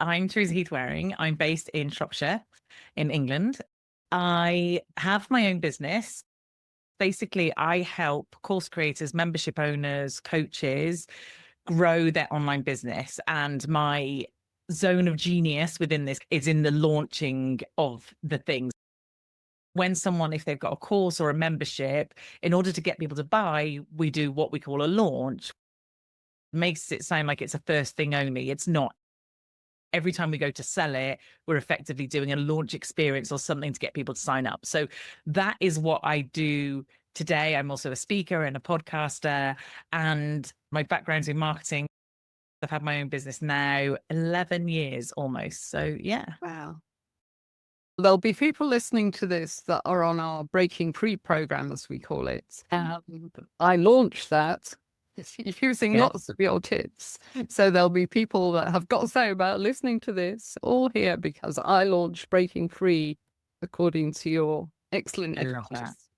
I'm Teresa Heath Wareing. I'm based in Shropshire in England. I have my own business. Basically, I help course creators, membership owners, coaches grow their online business. And my zone of genius within this is in the launching of the things. When someone, if they've got a course or a membership, in order to get people to buy, we do what we call a launch. Makes it sound like it's a first thing only. It's not. Every time we go to sell it, we're effectively doing a launch experience or something to get people to sign up. So that is what I do today. I'm also a speaker and a podcaster, and my background's in marketing. I've had my own business now 11 years almost. So yeah. Wow. There'll be people listening to this that are on our Breaking Free program, as we call it. And I launched that using lots of your tips. So there'll be people that have got sober listening to this all here because I launched Breaking Free according to your excellent advice.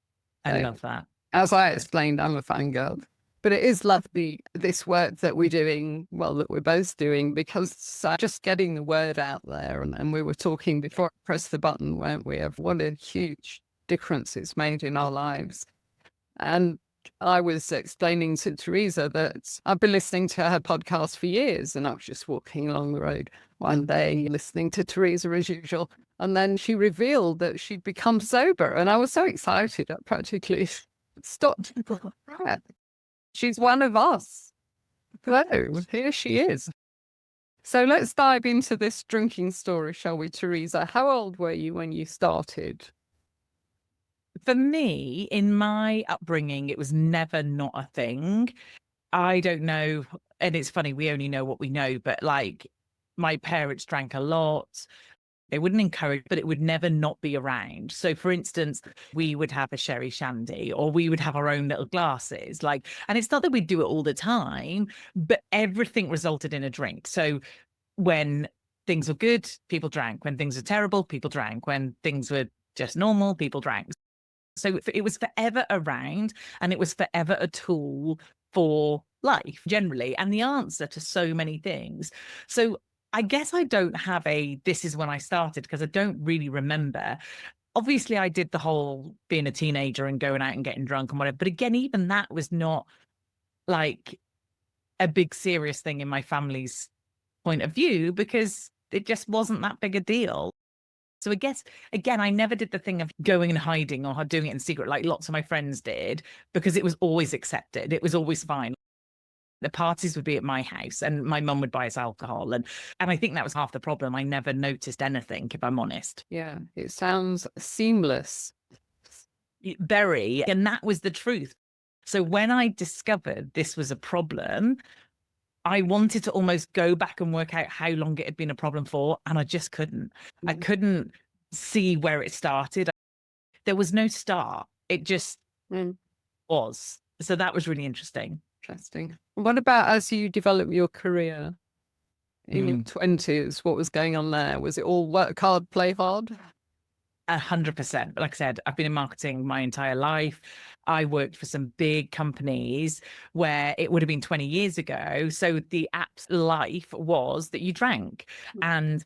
I love that. As I explained, I'm a fangirl. But it is lovely, this work that we're doing, well, that we're both doing, because just getting the word out there. And we were talking before I pressed the button, weren't we, of what a huge difference it's made in our lives. And I was explaining to Teresa that I've been listening to her podcast for years, and I was just walking along the road one day listening to Teresa as usual. And then she revealed that she'd become sober. And I was so excited, I practically stopped. She's one of us. So here she is. So let's dive into this drinking story, shall we, Teresa? How old were you when you started? For me, in my upbringing, it was never not a thing. I don't know. And it's funny, we only know what we know, but like my parents drank a lot. They wouldn't encourage, but it would never not be around. So for instance, we would have a sherry shandy or we would have our own little glasses. Like, and it's not that we'd do it all the time, but everything resulted in a drink. So when things were good, people drank. When things were terrible, people drank. When things were just normal, people drank. So it was forever around, and it was forever a tool for life generally, and the answer to so many things. So I guess I don't have this is when I started, because I don't really remember. Obviously, I did the whole being a teenager and going out and getting drunk and whatever. But again, even that was not like a big serious thing in my family's point of view, because it just wasn't that big a deal. So I guess, again, I never did the thing of going and hiding or doing it in secret like lots of my friends did, because it was always accepted. It was always fine. The parties would be at my house and my mum would buy us alcohol. And I think that was half the problem. I never noticed anything, if I'm honest. Yeah, it sounds seamless. Very. And that was the truth. So when I discovered this was a problem, I wanted to almost go back and work out how long it had been a problem for. And I just couldn't. I couldn't see where it started. There was no start. It just was. So that was really interesting. Interesting. What about as you develop your career in your 20s? What was going on there? Was it all work hard, play hard? 100%. Like I said, I've been in marketing my entire life. I worked for some big companies where it would have been 20 years ago. So the app's life was that you drank. And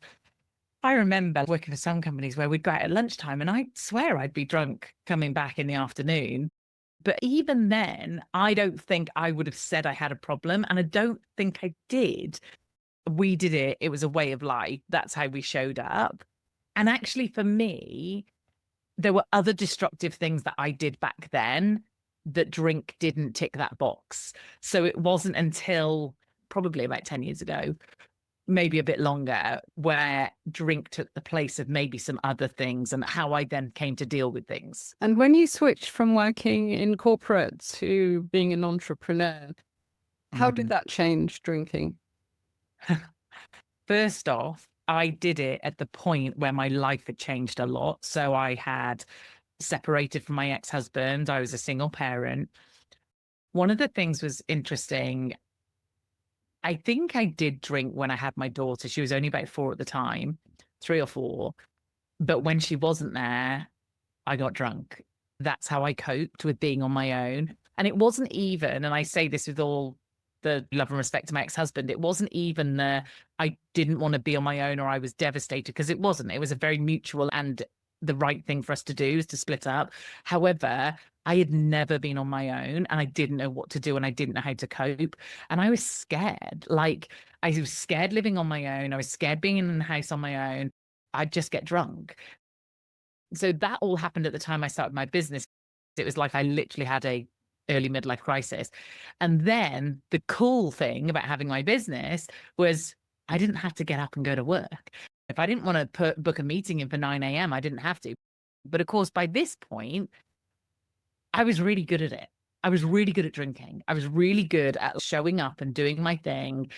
I remember working for some companies where we'd go out at lunchtime and I swear I'd be drunk coming back in the afternoon. But even then, I don't think I would have said I had a problem. And I don't think I did. We did it. It was a way of life. That's how we showed up. And actually, for me, there were other destructive things that I did back then that drink didn't tick that box. So it wasn't until probably about 10 years ago, maybe a bit longer, where drink took the place of maybe some other things and how I then came to deal with things. And when you switched from working in corporate to being an entrepreneur, how did that change drinking? First off, I did it at the point where my life had changed a lot. So I had separated from my ex-husband. I was a single parent. One of the things was interesting. I think I did drink when I had my daughter. She was only about 4 at the time, 3 or 4. But when she wasn't there, I got drunk. That's how I coped with being on my own. And it wasn't even, and I say this with all the love and respect to my ex-husband. It wasn't even I didn't want to be on my own or I was devastated, because it wasn't. It was a very mutual and the right thing for us to do, is to split up. However, I had never been on my own and I didn't know what to do and I didn't know how to cope. And I was scared. Like, I was scared living on my own. I was scared being in the house on my own. I'd just get drunk. So that all happened at the time I started my business. It was like I literally had a early midlife crisis. And then the cool thing about having my business was I didn't have to get up and go to work. If I didn't want to book a meeting in for 9 a.m., I didn't have to. But of course, by this point, I was really good at it. I was really good at drinking. I was really good at showing up and doing my thing.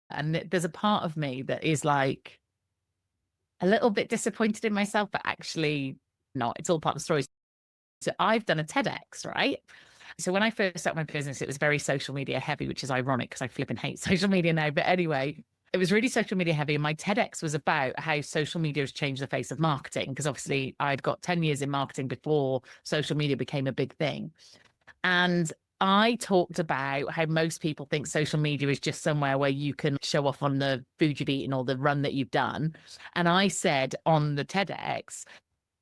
And there's a part of me that is like a little bit disappointed in myself, but actually not. It's all part of the story. So I've done a TEDx, right? So when I first started my business, it was very social media heavy, which is ironic because I flipping hate social media now. But anyway, it was really social media heavy. And my TEDx was about how social media has changed the face of marketing, because obviously I'd got 10 years in marketing before social media became a big thing. And I talked about how most people think social media is just somewhere where you can show off on the food you've eaten or the run that you've done. And I said on the TEDx,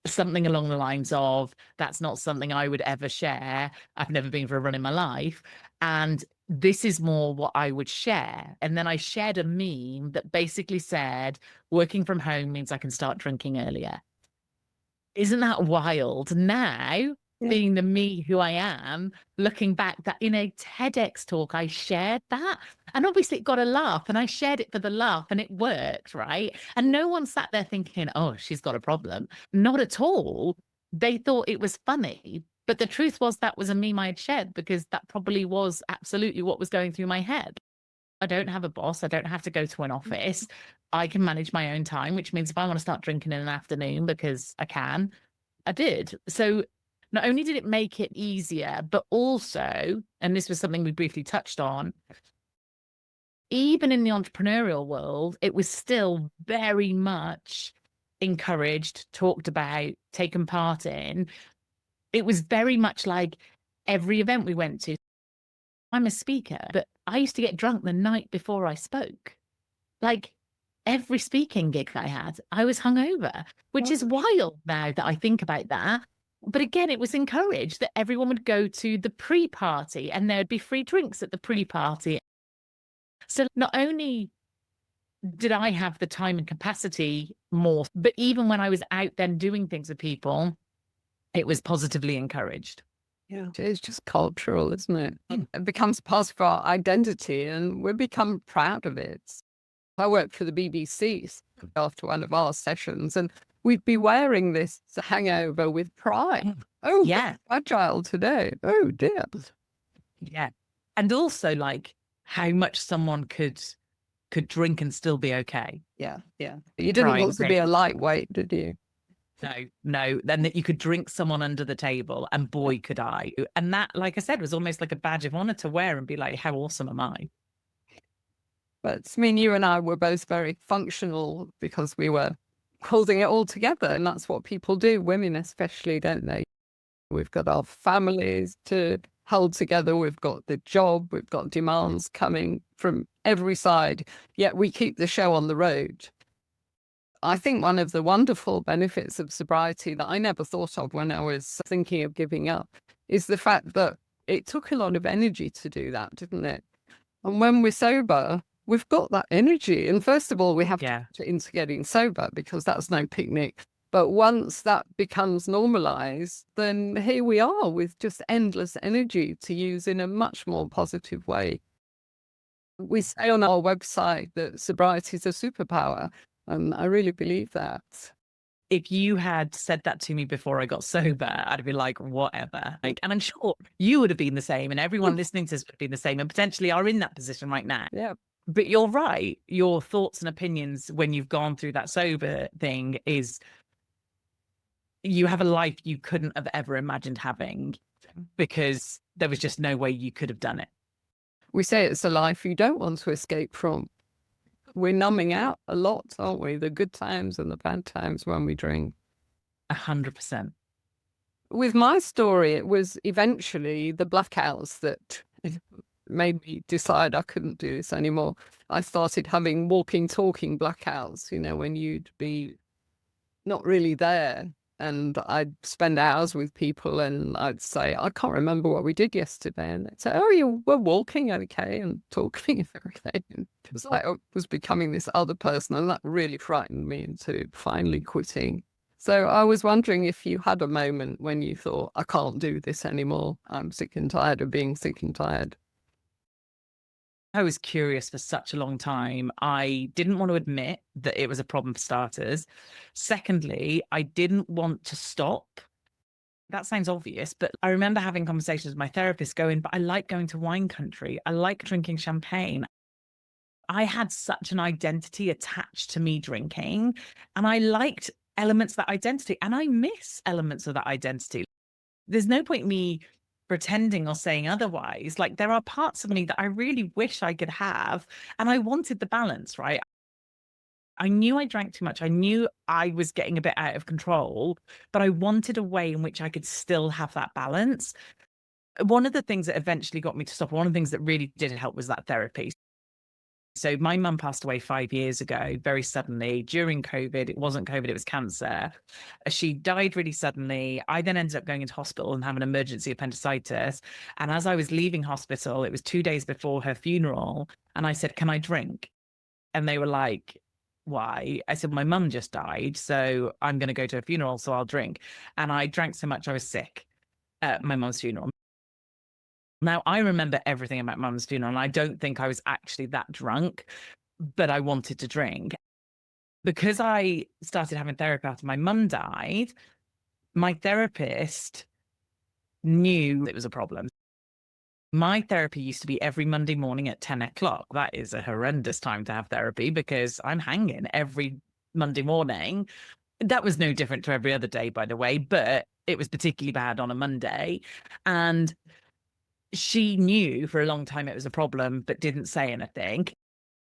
something along the lines of, that's not something I would ever share. I've never been for a run in my life. And this is more what I would share. And then I shared a meme that basically said, working from home means I can start drinking earlier. Isn't that wild? Now, being the me who I am, looking back, that in a TEDx talk, I shared that. And obviously it got a laugh, and I shared it for the laugh, and it worked, right? And no one sat there thinking, oh, she's got a problem. Not at all. They thought it was funny. But the truth was, that was a meme I had shared, because that probably was absolutely what was going through my head. I don't have a boss. I don't have to go to an office. I can manage my own time, which means if I want to start drinking in an afternoon, because I can, I did. So not only did it make it easier, but also, and this was something we briefly touched on, even in the entrepreneurial world, it was still very much encouraged, talked about, taken part in. It was very much like every event we went to. I'm a speaker, but I used to get drunk the night before I spoke. Like every speaking gig I had, I was hungover, which is wild now that I think about that. But again, it was encouraged that everyone would go to the pre-party and there'd be free drinks at the pre-party. So not only did I have the time and capacity more, but even when I was out then doing things with people, it was positively encouraged. Yeah, it's just cultural, isn't it? It becomes part of our identity and we become proud of it. I worked for the BBC after one of our sessions, and we'd be wearing this hangover with pride. Oh, yeah, fragile today. Oh dear. Yeah. And also like how much someone could drink and still be okay. Yeah, yeah. You didn't want to be a lightweight, did you? No. Then that you could drink someone under the table, and boy, could I. And that, like I said, was almost like a badge of honor to wear and be like, how awesome am I? But I mean, you and I were both very functional because we were holding it all together. And that's what people do, women especially, don't they? We've got our families to hold together. We've got the job. We've got demands coming from every side. Yet we keep the show on the road. I think one of the wonderful benefits of sobriety that I never thought of when I was thinking of giving up is the fact that it took a lot of energy to do that, didn't it? And when we're sober, we've got that energy. And first of all, we have to get into getting sober, because that's no picnic. But once that becomes normalized, then here we are with just endless energy to use in a much more positive way. We say on our website that sobriety is a superpower. And I really believe that. If you had said that to me before I got sober, I'd be like, whatever. Like, and I'm sure you would have been the same, and everyone listening to this would have been the same, and potentially are in that position right now. Yeah. But you're right. Your thoughts and opinions when you've gone through that sober thing is you have a life you couldn't have ever imagined having, because there was just no way you could have done it. We say it's a life you don't want to escape from. We're numbing out a lot, aren't we? The good times and the bad times when we drink. 100%. With my story, it was eventually the blackouts that made me decide I couldn't do this anymore. I started having walking, talking blackouts, you know, when you'd be not really there. And I'd spend hours with people and I'd say, I can't remember what we did yesterday. And they'd say, oh, you were walking okay and talking and everything. And it was like I was becoming this other person. And that really frightened me into finally quitting. So I was wondering if you had a moment when you thought, I can't do this anymore. I'm sick and tired of being sick and tired. I was curious for such a long time. I didn't want to admit that it was a problem for starters. Secondly, I didn't want to stop. That sounds obvious, but I remember having conversations with my therapist going, but I like going to wine country. I like drinking champagne. I had such an identity attached to me drinking, and I liked elements of that identity, and I miss elements of that identity. There's no point me pretending or saying otherwise. Like, there are parts of me that I really wish I could have, and I wanted the balance, right? I knew I drank too much. I knew I was getting a bit out of control, but I wanted a way in which I could still have that balance. One of the things that eventually got me to stop, one of the things that really did help was that therapy. So my mum passed away 5 years ago, very suddenly during COVID. It wasn't COVID, it was cancer. She died really suddenly. I then ended up going into hospital and having emergency appendicitis. And as I was leaving hospital, it was 2 days before her funeral. And I said, can I drink? And they were like, why? I said, my mum just died, so I'm going to go to a funeral, so I'll drink. And I drank so much I was sick at my mum's funeral. Now, I remember everything about mum's funeral, and I don't think I was actually that drunk, but I wanted to drink. Because I started having therapy after my mum died, my therapist knew it was a problem. My therapy used to be every Monday morning at 10 o'clock. That is a horrendous time to have therapy because I'm hanging every Monday morning. That was no different to every other day, by the way, but it was particularly bad on a Monday. And she knew for a long time it was a problem, but didn't say anything.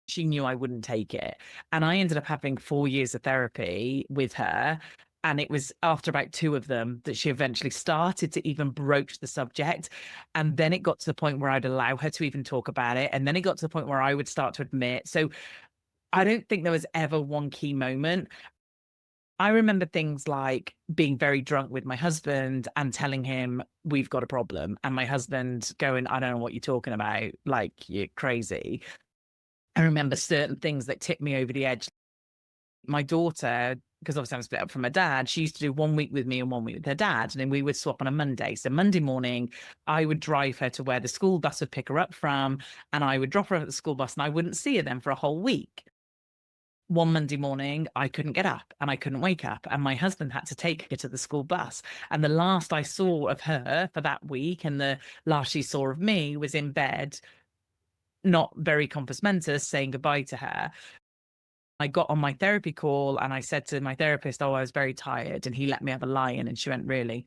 She knew I wouldn't take it. And I ended up having 4 years of therapy with her. And it was after about 2 of them that she eventually started to even broach the subject. And then it got to the point where I'd allow her to even talk about it. And then it got to the point where I would start to admit. So I don't think there was ever one key moment. I remember things like being very drunk with my husband and telling him we've got a problem. And my husband going, I don't know what you're talking about. Like, you're crazy. I remember certain things that tipped me over the edge. My daughter, because obviously I'm split up from her dad, she used to do 1 week with me and 1 week with her dad. And then we would swap on a Monday. So Monday morning, I would drive her to where the school bus would pick her up from, and I would drop her at the school bus, and I wouldn't see her then for a whole week. One Monday morning, I couldn't get up and I couldn't wake up, and my husband had to take her to the school bus. And the last I saw of her for that week, and the last she saw of me, was in bed, not very compos mentis, saying goodbye to her. I got on my therapy call and I said to my therapist, oh, I was very tired. And he let me have a lie-in, and she went, really?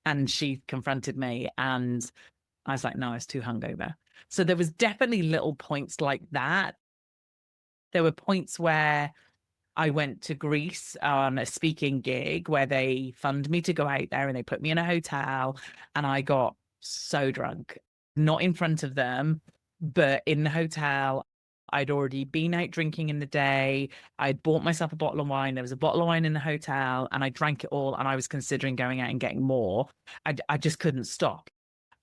And she confronted me, and I was like, no, I was too hungover. So there was definitely little points like that. There were points where I went to Greece on a speaking gig where they funded me to go out there, and they put me in a hotel, and I got so drunk, not in front of them, but in the hotel. I'd already been out drinking in the day. I'd bought myself a bottle of wine. There was a bottle of wine in the hotel, and I drank it all, and I was considering going out and getting more. I just couldn't stop.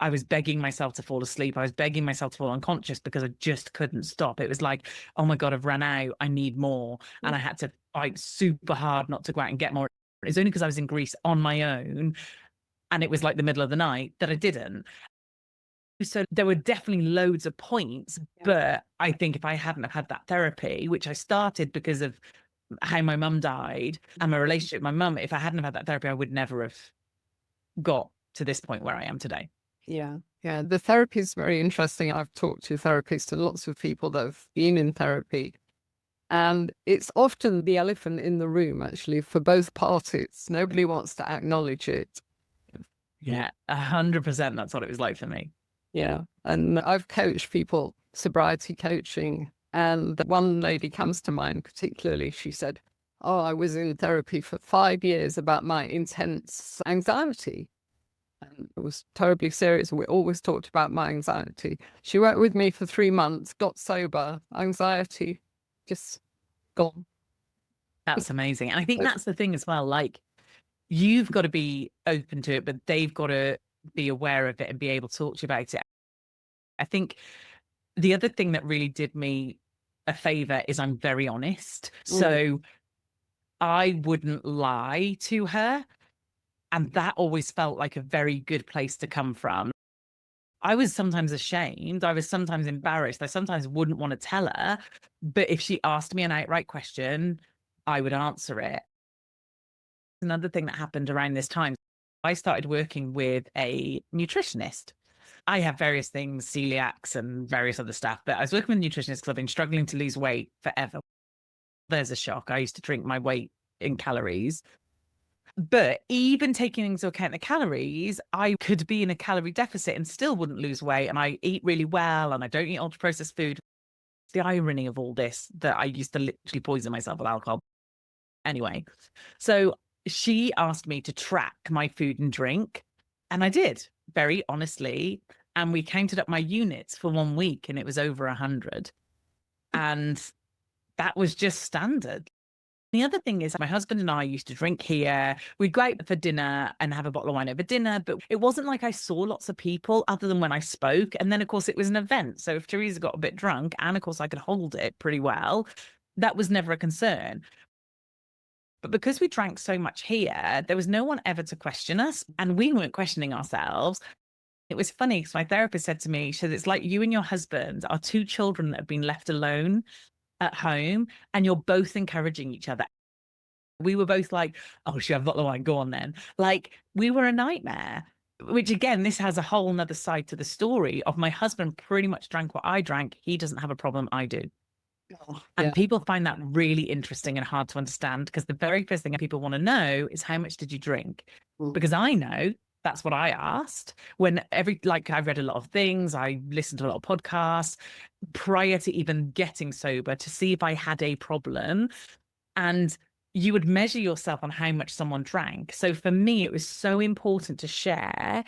I was begging myself to fall asleep. I was begging myself to fall unconscious because I just couldn't stop. It was like, oh my God, I've run out. I need more. And I had to fight super hard not to go out and get more. It's only because I was in Greece on my own, and it was like the middle of the night, that I didn't. So there were definitely loads of points, but I think if I hadn't have had that therapy, which I started because of how my mum died and my relationship with my mum, if I hadn't have had that therapy, I would never have got to this point where I am today. Yeah. Yeah. The therapy is very interesting. I've talked to therapists and lots of people that have been in therapy. And it's often the elephant in the room, actually, for both parties. Nobody wants to acknowledge it. Yeah, 100%. That's what it was like for me. Yeah. And I've coached people, sobriety coaching. And one lady comes to mind particularly. She said, oh, I was in therapy for 5 years about my intense anxiety. And it was terribly serious. We always talked about my anxiety. She worked with me for 3 months, got sober, anxiety just gone. That's amazing. And I think that's the thing as well. Like, you've got to be open to it, but they've got to be aware of it and be able to talk to you about it. I think the other thing that really did me a favor is I'm very honest. So I wouldn't lie to her. And that always felt like a very good place to come from. I was sometimes ashamed. I was sometimes embarrassed. I sometimes wouldn't want to tell her. But if she asked me an outright question, I would answer it. Another thing that happened around this time, I started working with a nutritionist. I have various things, celiacs and various other stuff, but I was working with a nutritionist because I've been struggling to lose weight forever. There's a shock. I used to drink my weight in calories. But even taking into account the calories, I could be in a calorie deficit and still wouldn't lose weight. And I eat really well and I don't eat ultra processed food. It's the irony of all this that I used to literally poison myself with alcohol. Anyway, so she asked me to track my food and drink. And I did, very honestly. And we counted up my units for 1 week and it was over 100. And that was just standard. The other thing is my husband and I used to drink here. We'd go out for dinner and have a bottle of wine over dinner, but it wasn't like I saw lots of people other than when I spoke. And then, of course, it was an event. So if Teresa got a bit drunk, and of course I could hold it pretty well, that was never a concern. But because we drank so much here, there was no one ever to question us. And we weren't questioning ourselves. It was funny because my therapist said to me, she said, it's like you and your husband are two children that have been left alone at home and you're both encouraging each other. We were both like, oh, should I have a bottle of wine? Go on then. Like, we were a nightmare, which again, this has a whole nother side to the story of my husband pretty much drank what I drank. He doesn't have a problem. I do. And people find that really interesting and hard to understand because the very first thing people want to know is how much did you drink? Because I know that's what I asked when I've read a lot of things. I listened to a lot of podcasts prior to even getting sober to see if I had a problem. And you would measure yourself on how much someone drank. So for me, it was so important to share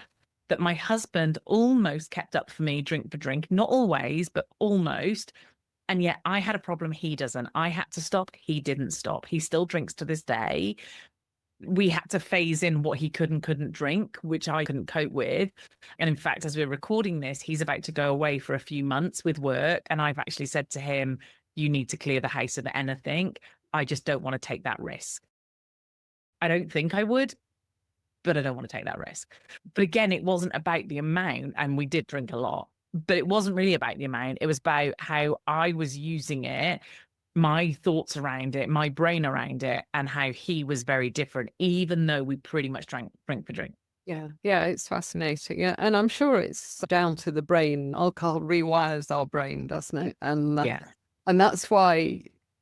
that my husband almost kept up for me drink for drink, not always, but almost. And yet I had a problem. He doesn't. I had to stop. He didn't stop. He still drinks to this day. We had to phase in what he could and couldn't drink, which I couldn't cope with. And in fact, as we're recording this, he's about to go away for a few months with work. And I've actually said to him, you need to clear the house of anything. I just don't want to take that risk. I don't think I would, but I don't want to take that risk. But again, it wasn't about the amount, and we did drink a lot, but it wasn't really about the amount. It was about how I was using it, my thoughts around it, my brain around it, and how he was very different, even though we pretty much drank drink for drink. Yeah, it's fascinating. Yeah, and I'm sure it's down to the brain. Alcohol rewires our brain, doesn't it? And and that's why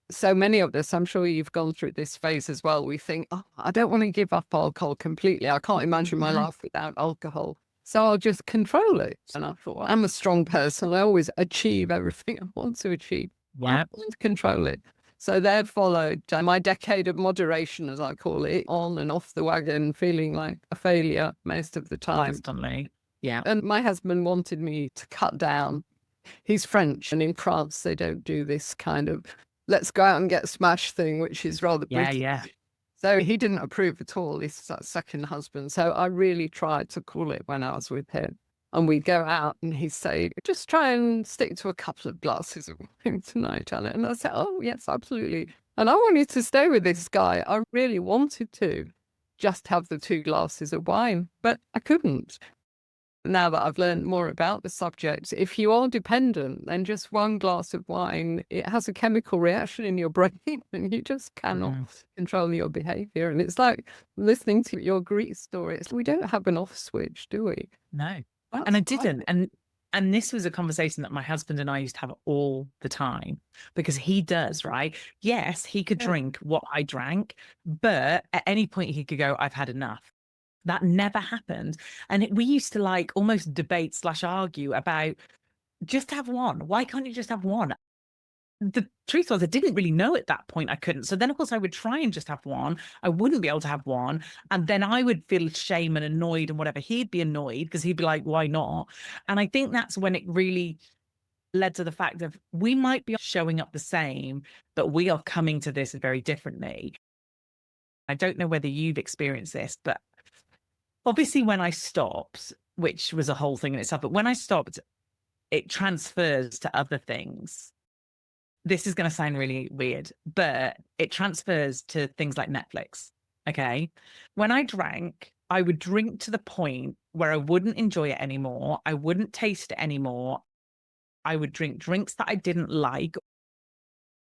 so many of us, I'm sure you've gone through this phase as well. We think, oh, I don't want to give up alcohol completely. I can't imagine my life without alcohol. So I'll just control it. And I thought, I'm a strong person. I always achieve everything I want to achieve. I want to control it. So there followed my decade of moderation, as I call it, on and off the wagon, feeling like a failure most of the time. Constantly. Yeah. And my husband wanted me to cut down. He's French, and in France, they don't do this kind of let's go out and get smashed thing, which is rather British. Yeah. So he didn't approve at all. He's that second husband. So I really tried to cool it when I was with him. And we'd go out and he'd say, just try and stick to a couple of glasses of wine tonight, Alan. And I said, oh, yes, absolutely. And I wanted to stay with this guy. I really wanted to just have the 2 glasses of wine, but I couldn't. Now that I've learned more about the subject, if you are dependent, then just 1 glass of wine, it has a chemical reaction in your brain and you just cannot control your behavior. And it's like listening to your Greek story. We don't have an off switch, do we? No. And I didn't. And this was a conversation that my husband and I used to have all the time because he does, right? Yes, he could drink what I drank, but at any point he could go, I've had enough. That never happened. And we used to almost debate / argue about just have one. Why can't you just have one? the truth was I didn't really know at that point I couldn't. So then, of course, I would try and just have one. I wouldn't be able to have one. And then I would feel shame and annoyed and whatever. He'd be annoyed because he'd be like, why not? And I think that's when it really led to the fact of we might be showing up the same, but we are coming to this very differently. I don't know whether you've experienced this, but obviously when I stopped, which was a whole thing in itself, but when I stopped, it transfers to other things. This is going to sound really weird, but it transfers to things like Netflix. Okay. When I drank, I would drink to the point where I wouldn't enjoy it anymore. I wouldn't taste it anymore. I would drink drinks that I didn't like.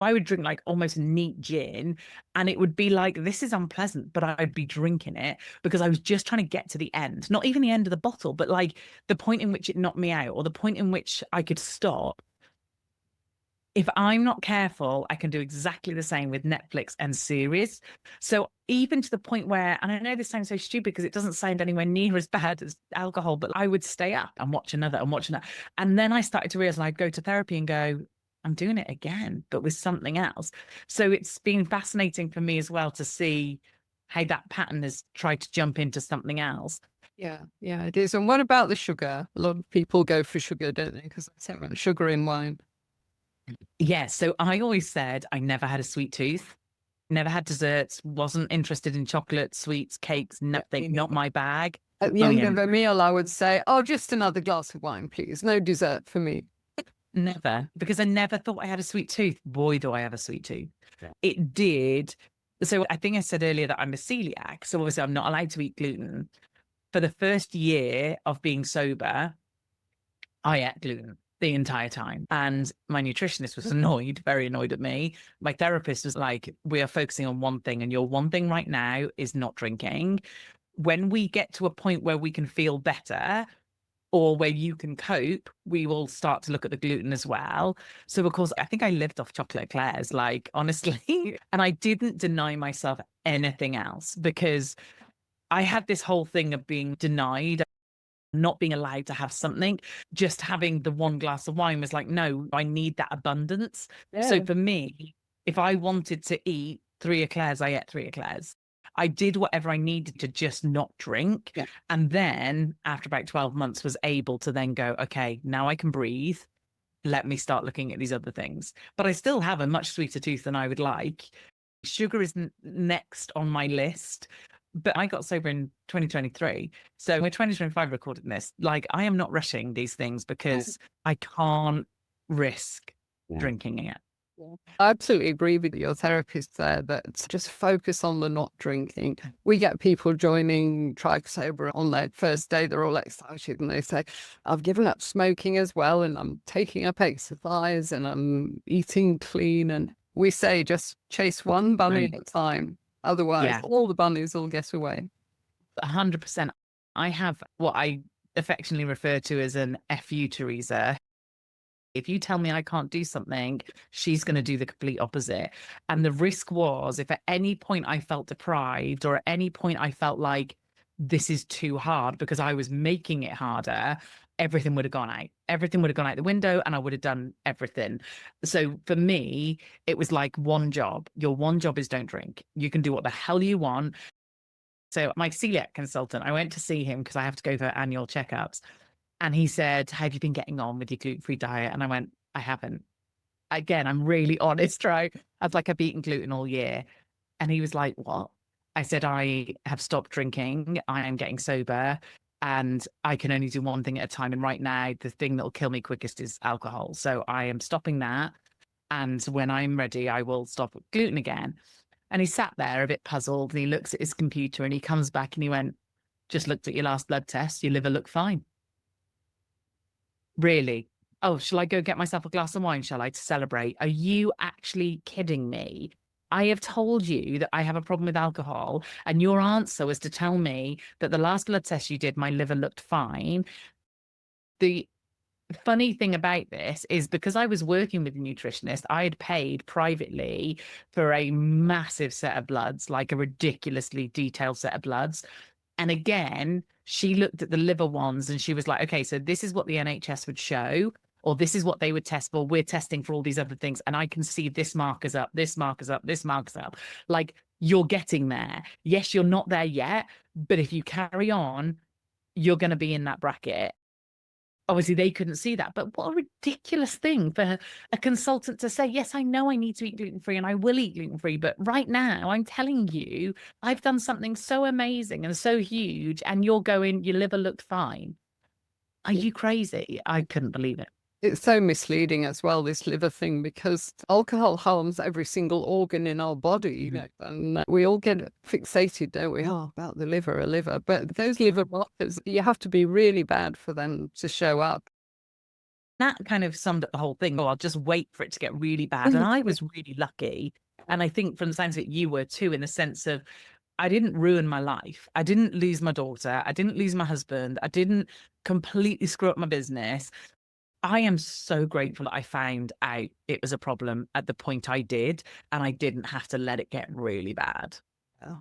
I would drink like almost neat gin, and it would be like, this is unpleasant, but I'd be drinking it because I was just trying to get to the end, not even the end of the bottle, but like the point in which it knocked me out or the point in which I could stop. If I'm not careful, I can do exactly the same with Netflix and series. So even to the point where, and I know this sounds so stupid because it doesn't sound anywhere near as bad as alcohol, but I would stay up and watch another and watch another. And then I started to realize, and I'd go to therapy and go, I'm doing it again, but with something else. So it's been fascinating for me as well to see how that pattern has tried to jump into something else. Yeah, it is. And what about the sugar? A lot of people go for sugar, don't they? Because there's sugar in wine. Yeah. So I always said I never had a sweet tooth, never had desserts, wasn't interested in chocolate, sweets, cakes, nothing, not my bag. At the end of a meal, I would say, oh, just another glass of wine, please. No dessert for me. Never, because I never thought I had a sweet tooth. Boy, do I have a sweet tooth. Yeah. It did. So I think I said earlier that I'm a celiac. So obviously I'm not allowed to eat gluten. For the first year of being sober, I ate gluten the entire time. And my nutritionist was annoyed, very annoyed at me. My therapist was like, we are focusing on one thing, and your one thing right now is not drinking. When we get to a point where we can feel better, or where you can cope, we will start to look at the gluten as well. So of course, I think I lived off chocolate eclairs, like honestly, and I didn't deny myself anything else because I had this whole thing of being denied, not being allowed to have something. Just having the one glass of wine was like, no, I need that abundance. Yeah. So for me, if I wanted to eat 3 eclairs, I ate 3 eclairs. I did whatever I needed to just not drink. Yeah. And then after about 12 months was able to then go, okay, now I can breathe. Let me start looking at these other things. But I still have a much sweeter tooth than I would like. Sugar is next on my list. But I got sober in 2023. So we're 2025 recording this. Like, I am not rushing these things because I can't risk drinking it. Yeah. I absolutely agree with your therapist there that just focus on the not drinking. We get people joining Try Sober on their first day, they're all excited and they say, I've given up smoking as well, and I'm taking up exercise and I'm eating clean. And we say, just chase one bunny at a time. Otherwise, all the bunnies will get away. 100%. I have what I affectionately refer to as an FU Teresa. If you tell me I can't do something, she's going to do the complete opposite. And the risk was, if at any point I felt deprived or at any point I felt like this is too hard because I was making it harder, everything would have gone out. Everything would have gone out the window and I would have done everything. So for me, it was like one job. Your one job is don't drink. You can do what the hell you want. So my celiac consultant, I went to see him because I have to go for annual checkups. And he said, have you been getting on with your gluten-free diet? And I went, I haven't. Again, I'm really honest, right? I was like, I've eaten gluten all year. And he was like, what? I said, I have stopped drinking. I am getting sober and I can only do one thing at a time. And right now, the thing that will kill me quickest is alcohol. So I am stopping that. And when I'm ready, I will stop gluten again. And he sat there a bit puzzled and he looks at his computer and he comes back and he went, just looked at your last blood test. Your liver looked fine. Really? Oh, shall I go get myself a glass of wine, shall I, to celebrate? Are you actually kidding me? I have told you that I have a problem with alcohol, and your answer was to tell me that the last blood test you did, my liver looked fine. The funny thing about this is because I was working with a nutritionist, I had paid privately for a massive set of bloods, like a ridiculously detailed set of bloods. And again, she looked at the liver ones and she was like, okay, so this is what the NHS would show. or this is what they would test for. We're testing for all these other things. And I can see this marker's up, this marker's up, this marker's up. Like, you're getting there. Yes, you're not there yet, but if you carry on, you're going to be in that bracket. Obviously, they couldn't see that, but what a ridiculous thing for a consultant to say. Yes, I know I need to eat gluten-free and I will eat gluten-free, but right now I'm telling you, I've done something so amazing and so huge, and you're going, your liver looked fine. Are you crazy? I couldn't believe it. It's so misleading as well, this liver thing, because alcohol harms every single organ in our body, you know, and we all get fixated, don't we? Oh, about the liver. But those liver markers, you have to be really bad for them to show up. That kind of summed up the whole thing. Oh, I'll just wait for it to get really bad. And I was really lucky. And I think from the sounds of it, you were too, in the sense of, I didn't ruin my life. I didn't lose my daughter. I didn't lose my husband. I didn't completely screw up my business. I am so grateful that I found out it was a problem at the point I did, and I didn't have to let it get really bad.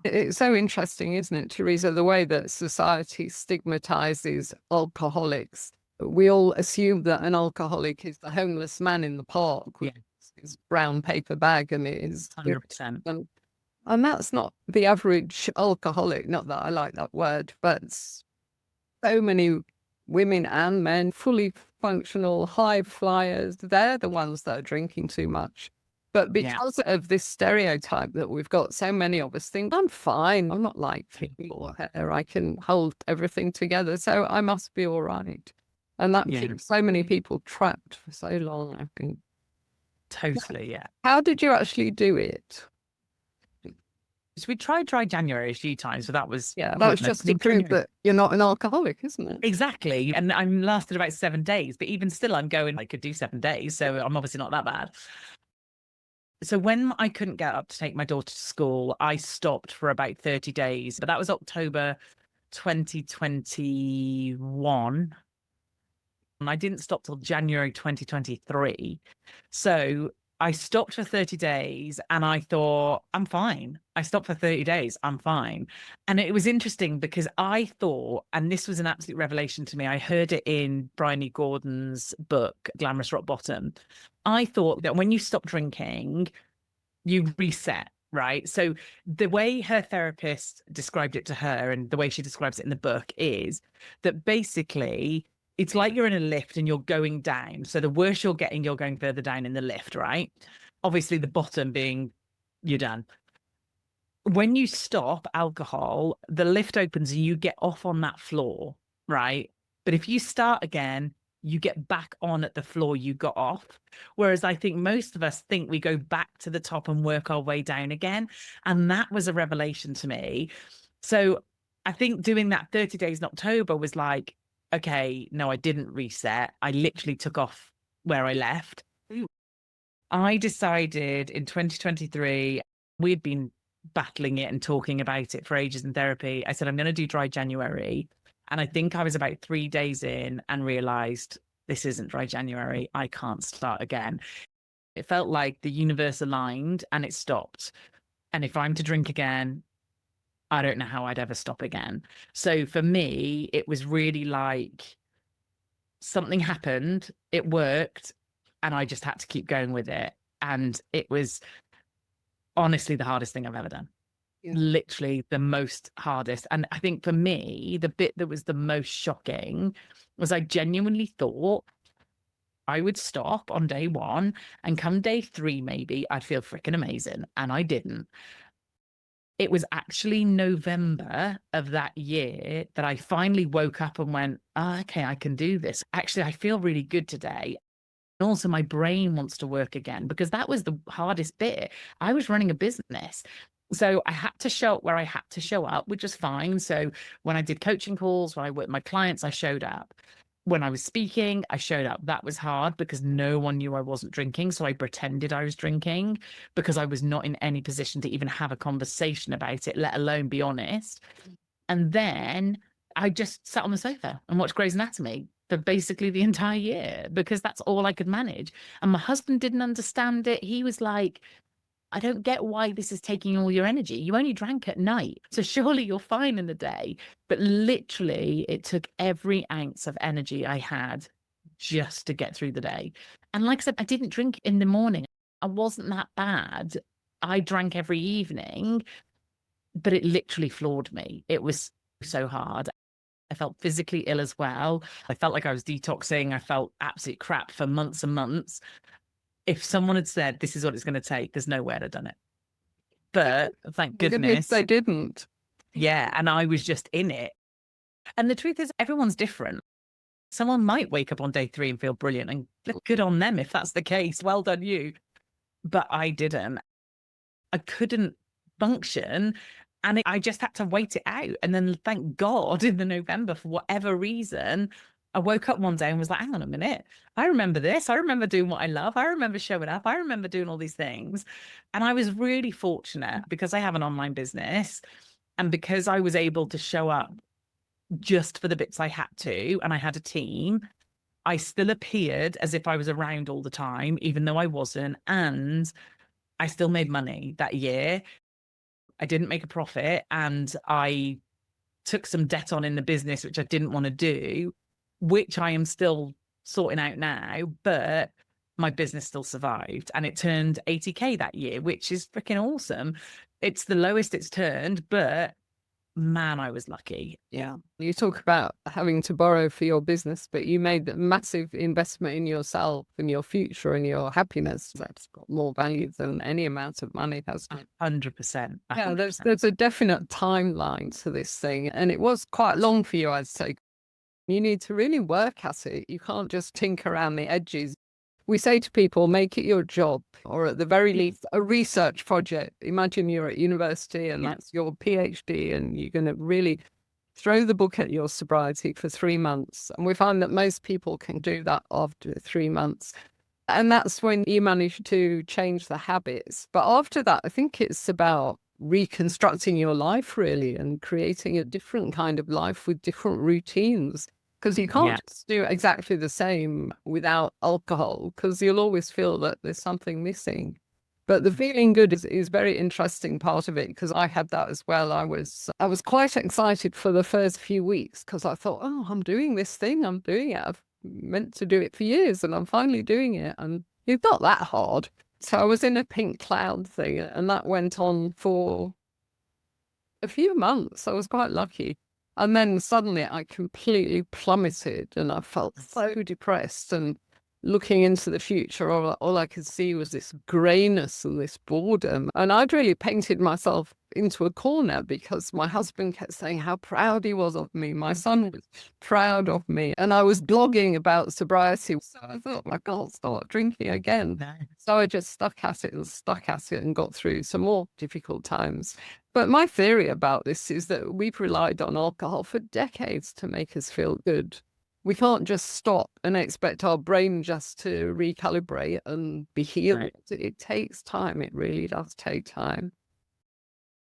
It's so interesting, isn't it, Teresa, the way that society stigmatizes alcoholics. We all assume that an alcoholic is the homeless man in the park with his brown paper bag, and it is 100%. And that's not the average alcoholic. Not that I like that word, but so many women and men, fully functional, high flyers, they're the ones that are drinking too much. But because of this stereotype that we've got, so many of us think, I'm fine, I'm not like people here, I can hold everything together, so I must be all right. And that keeps so many people trapped for so long, I think. Totally, yeah. How did you actually do it? So we tried dry January a few times, but that was that was just to prove that you're not an alcoholic, isn't it? Exactly. And I lasted about 7 days, but even still, I'm going, I could do 7 days, so I'm obviously not that bad. So when I couldn't get up to take my daughter to school, I stopped for about 30 days, but that was October 2021. And I didn't stop till January 2023. So I stopped for 30 days and I thought, I'm fine. I stopped for 30 days. I'm fine. And it was interesting because I thought, and this was an absolute revelation to me, I heard it in Bryony Gordon's book, Glamorous Rock Bottom. I thought that when you stop drinking, you reset, right? So the way her therapist described it to her, and the way she describes it in the book, is that basically it's like you're in a lift and you're going down. So the worse you're getting, you're going further down in the lift, right? Obviously the bottom being you're done. When you stop alcohol, the lift opens and you get off on that floor, right? But if you start again, you get back on at the floor you got off. Whereas I think most of us think we go back to the top and work our way down again. And that was a revelation to me. So I think doing that 30 days in October was like, okay, no, I didn't reset. I literally took off where I left. I decided in 2023, we'd been battling it and talking about it for ages in therapy. I said, I'm going to do dry January. And I think I was about 3 days in and realized this isn't dry January. I can't start again. It felt like the universe aligned and it stopped. And if I'm to drink again, I don't know how I'd ever stop again. So for me, it was really like something happened, it worked, and I just had to keep going with it. And it was honestly the hardest thing I've ever done. Literally the most hardest. And I think for me, the bit that was the most shocking was I genuinely thought I would stop on day 1 and come day 3, maybe I'd feel freaking amazing. And I didn't. It was actually November of that year that I finally woke up and went, oh, okay, I can do this. Actually, I feel really good today. And also my brain wants to work again, because that was the hardest bit. I was running a business. So I had to show up where I had to show up, which was fine. So when I did coaching calls, when I worked with my clients, I showed up. When I was speaking, I showed up. That was hard because no one knew I wasn't drinking. So I pretended I was drinking because I was not in any position to even have a conversation about it, let alone be honest. And then I just sat on the sofa and watched Grey's Anatomy for basically the entire year because that's all I could manage. And my husband didn't understand it. He was like, I don't get why this is taking all your energy. You only drank at night, so surely you're fine in the day. But literally, it took every ounce of energy I had just to get through the day. And like I said, I didn't drink in the morning. I wasn't that bad. I drank every evening, but it literally floored me. It was so hard. I felt physically ill as well. I felt like I was detoxing. I felt absolute crap for months and months. If someone had said, this is what it's going to take, there's no way I'd have done it. But thank goodness they didn't. Yeah. And I was just in it. And the truth is, everyone's different. Someone might wake up on day 3 and feel brilliant, and good on them if that's the case. Well done, you. But I didn't. I couldn't function. And I just had to wait it out. And then thank God in the November, for whatever reason, I woke up one day and was like, hang on a minute. I remember this. I remember doing what I love. I remember showing up. I remember doing all these things. And I was really fortunate because I have an online business and because I was able to show up just for the bits I had to, and I had a team, I still appeared as if I was around all the time, even though I wasn't. And I still made money that year. I didn't make a profit, and I took some debt on in the business, which I didn't want to do, which I am still sorting out now, but my business still survived, and it turned 80K that year, which is freaking awesome. It's the lowest it's turned, but man, I was lucky. Yeah. You talk about having to borrow for your business, but you made a massive investment in yourself and your future and your happiness. That's got more value than any amount of money has. 100%. Yeah, there's a definite timeline to this thing. And it was quite long for you, I'd say. You need to really work at it. You can't just tinker around the edges. We say to people, make it your job, or at the very least, a research project. Imagine you're at university and that's your PhD, and you're going to really throw the book at your sobriety for 3 months. And we find that most people can do that after 3 months. And that's when you manage to change the habits. But after that, I think it's about reconstructing your life, really, and creating a different kind of life with different routines. Because you can't just do exactly the same without alcohol, because you'll always feel that there's something missing. But the feeling good is a very interesting part of it, because I had that as well. I was quite excited for the first few weeks, because I thought, oh, I'm doing this thing. I'm doing it. I've meant to do it for years, and I'm finally doing it. And it's not that hard. So I was in a pink cloud thing, and that went on for a few months. I was quite lucky. And then suddenly I completely plummeted, and I felt so depressed, and looking into the future, all I could see was this grayness and this boredom. And I'd really painted myself into a corner, because my husband kept saying how proud he was of me. My son was proud of me. And I was blogging about sobriety. So I thought, I can't start drinking again. So I just stuck at it and got through some more difficult times. But my theory about this is that we've relied on alcohol for decades to make us feel good. We can't just stop and expect our brain just to recalibrate and be healed. Right. It takes time. It really does take time.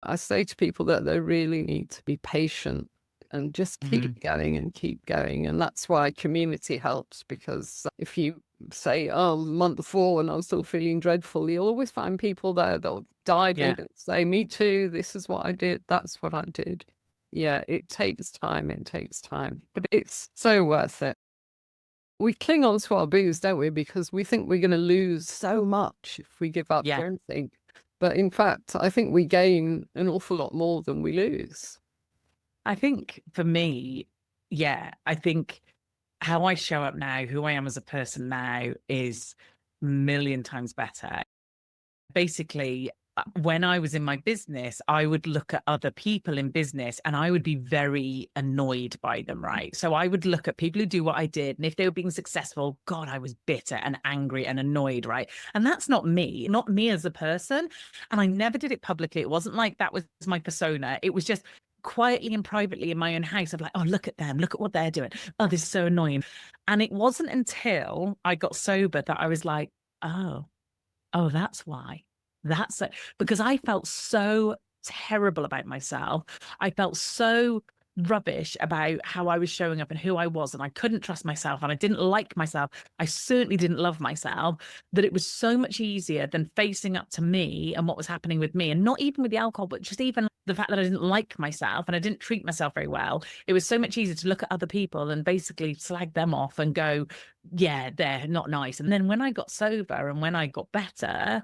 I say to people that they really need to be patient and just keep going and keep going. And that's why community helps, because if you say, oh, month 4 and I'm still feeling dreadful, you'll always find people there that'll dive in and say, me too, this is what I did, that's what I did. Yeah, it takes time, but it's so worth it. We cling on to our booze, don't we? Because we think we're going to lose so much if we give up drinking. But in fact, I think we gain an awful lot more than we lose. I think for me, I think how I show up now, who I am as a person now, is a million times better. Basically, when I was in my business, I would look at other people in business and I would be very annoyed by them, right? So I would look at people who do what I did, and if they were being successful, God, I was bitter and angry and annoyed, right? And that's not me as a person. And I never did it publicly. It wasn't like that was my persona. It was just quietly and privately in my own house of like, oh, look at them, look at what they're doing. Oh, this is so annoying. And it wasn't until I got sober that I was like, oh, that's why. That's it. Because I felt so terrible about myself. I felt so rubbish about how I was showing up and who I was, and I couldn't trust myself and I didn't like myself. I certainly didn't love myself, that it was so much easier than facing up to me and what was happening with me. And not even with the alcohol, but just even the fact that I didn't like myself and I didn't treat myself very well. It was so much easier to look at other people and basically slag them off and go, yeah, they're not nice. And then when I got sober and when I got better,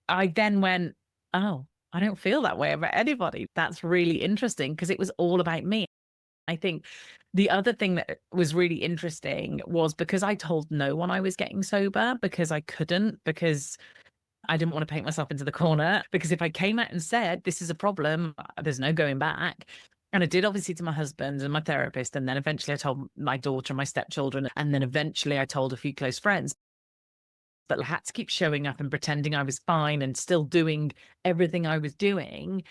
I then went, oh, I don't feel that way about anybody. That's really interesting, because it was all about me. I think the other thing that was really interesting was because I told no one I was getting sober, because I couldn't, because I didn't want to paint myself into the corner. Because if I came out and said, this is a problem, there's no going back. And I did, obviously, to my husband and my therapist. And then eventually I told my daughter and my stepchildren. And then eventually I told a few close friends. But I had to keep showing up and pretending I was fine and still doing everything I was doing.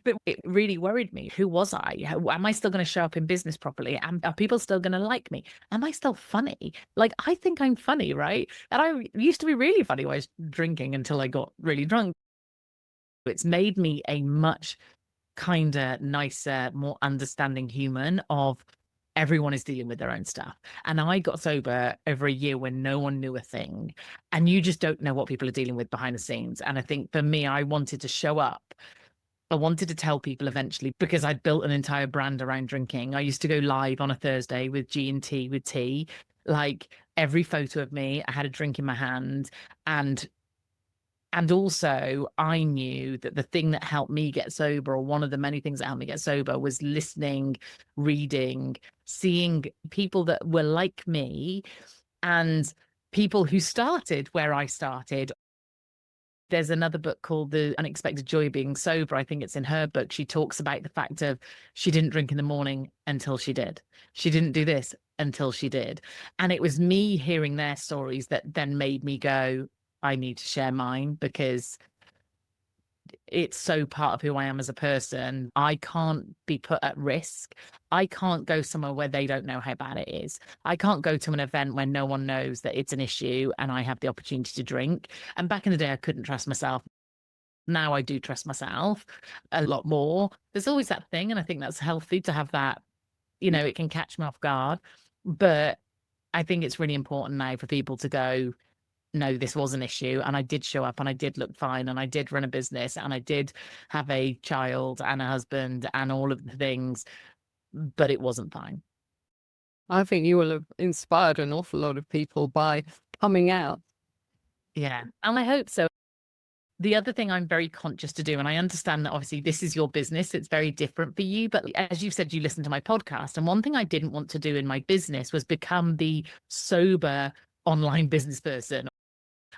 But it really worried me. Who was I? Am I still going to show up in business properly? Are people still going to like me? Am I still funny? Like, I think I'm funny, right? And I used to be really funny when I was drinking until I got really drunk. It's made me a much kinder, nicer, more understanding human of everyone is dealing with their own stuff. And I got sober over a year when no one knew a thing. And you just don't know what people are dealing with behind the scenes. And I think for me, I wanted to show up. I wanted to tell people eventually, because I'd built an entire brand around drinking. I used to go live on a Thursday with G&T with tea. Like, every photo of me, I had a drink in my hand. And also, I knew that the thing that helped me get sober, or one of the many things that helped me get sober, was listening, reading, seeing people that were like me and people who started where I started. There's another book called The Unexpected Joy of Being Sober. I think it's in her book. She talks about the fact of she didn't drink in the morning until she did. She didn't do this until she did. And it was me hearing their stories that then made me go, I need to share mine, because it's so part of who I am as a person. I can't be put at risk. I can't go somewhere where they don't know how bad it is. I can't go to an event where no one knows that it's an issue and I have the opportunity to drink. And back in the day, I couldn't trust myself. Now I do trust myself a lot more. There's always that thing, and I think that's healthy to have that, it can catch me off guard. But I think it's really important now for people to go, no, this was an issue, and I did show up and I did look fine and I did run a business and I did have a child and a husband and all of the things, but it wasn't fine. I think you will have inspired an awful lot of people by coming out. Yeah, and I hope so. The other thing I'm very conscious to do, and I understand that obviously this is your business, it's very different for you, but as you've said, you listen to my podcast, and one thing I didn't want to do in my business was become the sober online business person.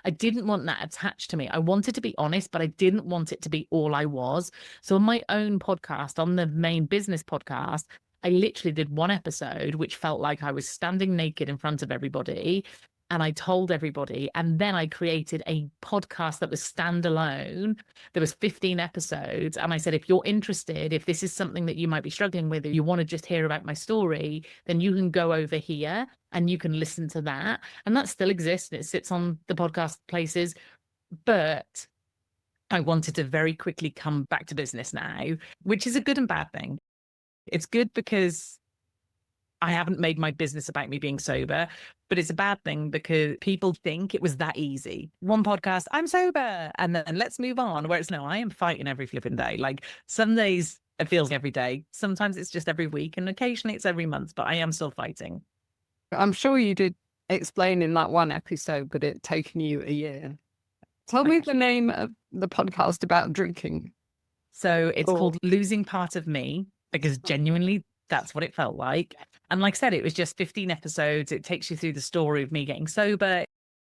I didn't want that attached to me. I wanted to be honest, but I didn't want it to be all I was. So on my own podcast, on the main business podcast, I literally did one episode which felt like I was standing naked in front of everybody, and I told everybody. And then I created a podcast that was standalone. There was 15 episodes. And I said, if you're interested, if this is something that you might be struggling with, or you want to just hear about my story, then you can go over here and you can listen to that. And that still exists. It sits on the podcast places. But I wanted to very quickly come back to business now, which is a good and bad thing. It's good because I haven't made my business about me being sober, but it's a bad thing because people think it was that easy. One podcast, I'm sober, and then let's move on. Whereas no, I am fighting every flipping day. Like, some days it feels every day. Sometimes it's just every week, and occasionally it's every month, but I am still fighting. I'm sure you did explain in that one episode, but it's taken you a year. Tell me the name of the podcast about drinking. So it's called Losing Part of Me, because genuinely that's what it felt like. And like I said, it was just 15 episodes. It takes you through the story of me getting sober.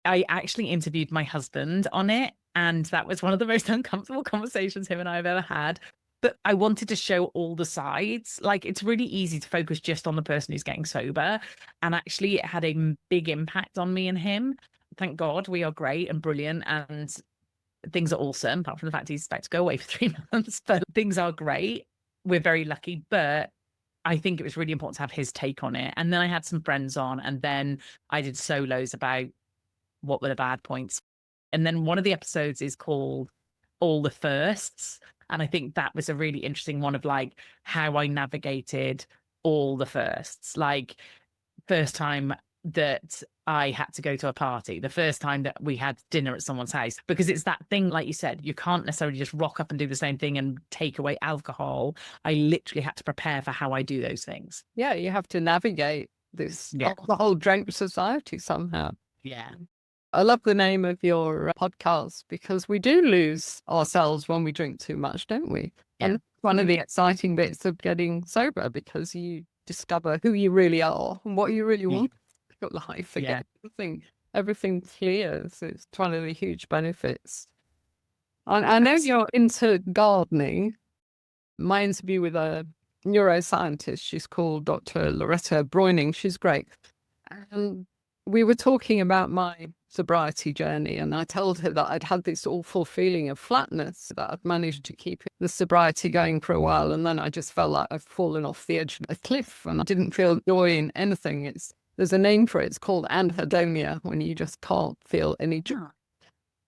I actually interviewed my husband on it, and that was one of the most uncomfortable conversations him and I have ever had. But I wanted to show all the sides. Like, it's really easy to focus just on the person who's getting sober. And actually, it had a big impact on me and him. Thank God, we are great and brilliant, and things are awesome, apart from the fact he's about to go away for 3 months. But things are great. We're very lucky. But I think it was really important to have his take on it. And then I had some friends on, and then I did solos about what were the bad points. And then one of the episodes is called All the Firsts. And I think that was a really interesting one of like how I navigated all the firsts. Like, first time that I had to go to a party, the first time that we had dinner at someone's house, because it's that thing, like you said, you can't necessarily just rock up and do the same thing and take away alcohol. I literally had to prepare for how I do those things. Yeah, you have to navigate this Yeah. alcohol-drunk society somehow. Yeah. I love the name of your podcast because we do lose ourselves when we drink too much, don't we? Yeah. And one of the exciting bits of getting sober, because you discover who you really are and what you really want in your life again. Everything clears. It's one of the huge benefits. I know you're into gardening. My interview with a neuroscientist, she's called Dr. Teresa Wareing. She's great. And we were talking about my sobriety journey, and I told her that I'd had this awful feeling of flatness, that I'd managed to keep the sobriety going for a while, and then I just felt like I'd fallen off the edge of a cliff and I didn't feel joy in anything. There's a name for it. It's called anhedonia, when you just can't feel any joy.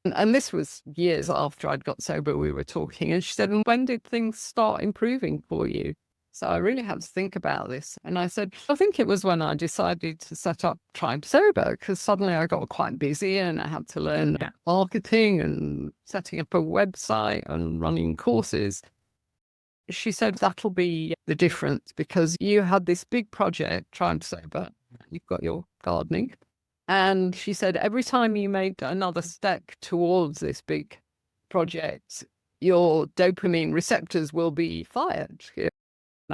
And this was years after I'd got sober, we were talking, and she said, "And when did things start improving for you?" So I really had to think about this. And I said, I think it was when I decided to set up Tribe Sober, because suddenly I got quite busy and I had to learn marketing and setting up a website and running courses. She said, that'll be the difference, because you had this big project, Tribe Sober, you've got your gardening. And she said, every time you made another step towards this big project, your dopamine receptors will be fired.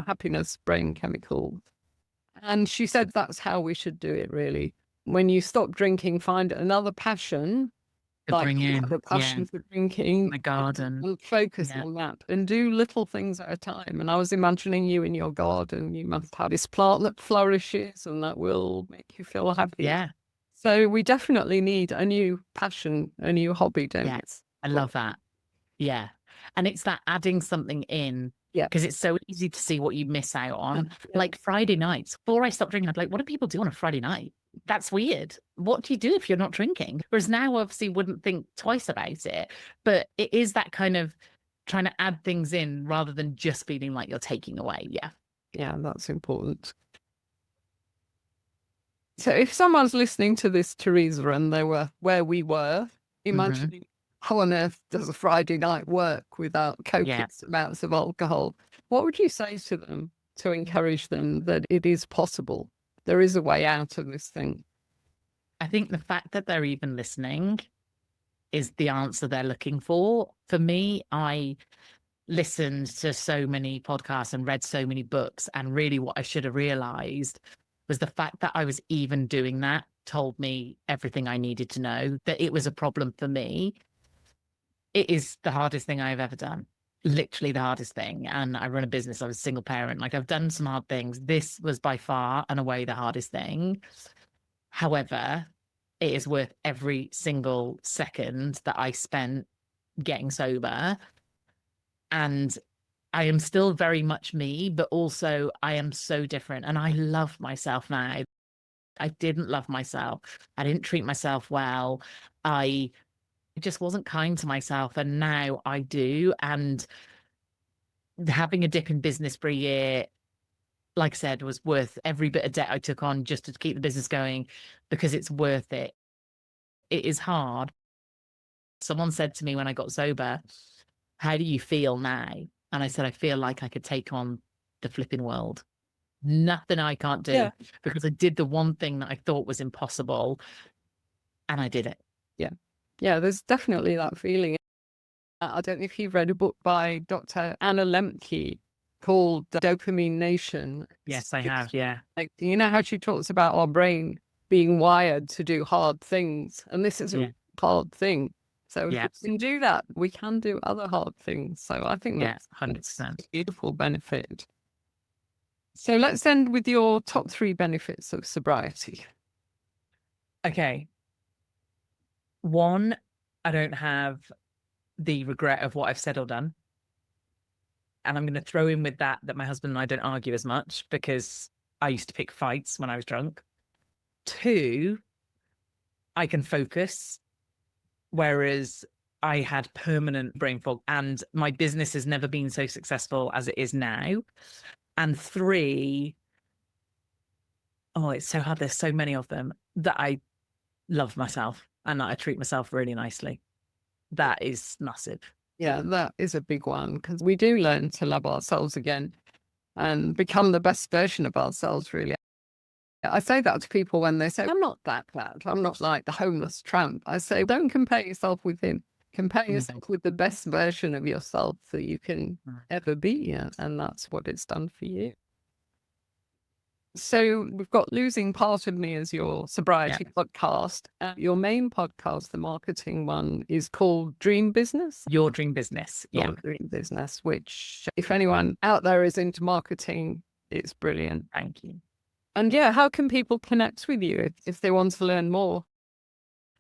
Happiness brain chemicals. And she said that's how we should do it, really. When you stop drinking, find another passion, To bring in the passion for drinking, the garden, and focus on that and do little things at a time. And I was imagining you in your garden. You must have this plant that flourishes and that will make you feel happy. Yeah. So we definitely need a new passion, a new hobby, don't we? Yes, I love that. Yeah. And it's that adding something in. Yeah. Because it's so easy to see what you miss out on. Yeah. Like Friday nights, before I stopped drinking, I'd be like, what do people do on a Friday night? That's weird. What do you do if you're not drinking? Whereas now, obviously, wouldn't think twice about it. But it is that kind of trying to add things in rather than just feeling like you're taking away. Yeah. Yeah, that's important. So if someone's listening to this, Teresa, and they were where we were, imagining how on earth does a Friday night work without copious amounts of alcohol, what would you say to them to encourage them that it is possible? There is a way out of this thing. I think the fact that they're even listening is the answer they're looking for. For me, I listened to so many podcasts and read so many books, and really what I should have realized was the fact that I was even doing that told me everything I needed to know, that it was a problem for me. It is the hardest thing I've ever done, literally the hardest thing. And I run a business. I was a single parent. Like, I've done some hard things. This was by far and away the hardest thing. However, it is worth every single second that I spent getting sober. And I am still very much me, but also I am so different. And I love myself now. I didn't love myself. I didn't treat myself well. I just wasn't kind to myself, and now I do. And having a dip in business for a year, like I said, was worth every bit of debt I took on just to keep the business going, because it's worth it. It is hard. Someone said to me when I got sober, how do you feel now? And I said, I feel like I could take on the flipping world. Nothing I can't do, because I did the one thing that I thought was impossible, and I did it. Yeah, there's definitely that feeling. I don't know if you've read a book by Dr. Anna Lemke called Dopamine Nation. Yes, I have. Yeah. Like, you know how she talks about our brain being wired to do hard things, and this is a hard thing. So if we can do that, we can do other hard things. So I think that's 100%. a beautiful benefit. So let's end with your top 3 benefits of sobriety. Okay. 1, I don't have the regret of what I've said or done. And I'm going to throw in with that my husband and I don't argue as much, because I used to pick fights when I was drunk. 2, I can focus. Whereas I had permanent brain fog, and my business has never been so successful as it is now. And 3, oh, it's so hard. There's so many of them, that I love myself and that I treat myself really nicely. That is massive. Yeah, that is a big one, because we do learn to love ourselves again and become the best version of ourselves, really. I say that to people when they say, I'm not that bad. I'm not like the homeless tramp. I say, don't compare yourself with him. Compare yourself with the best version of yourself that you can ever be. And that's what it's done for you. So we've got Losing Part of Me as your sobriety podcast. Your main podcast, the marketing one, is called Dream Business. Your Dream Business. Yeah. Your Dream Business, which if anyone out there is into marketing, it's brilliant. Thank you. And yeah, how can people connect with you if they want to learn more?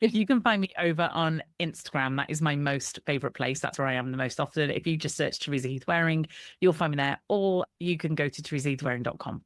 If you can find me over on Instagram, that is my most favorite place. That's where I am the most often. If you just search Teresa Heath Wareing, you'll find me there, or you can go to teresaheathwareing.com.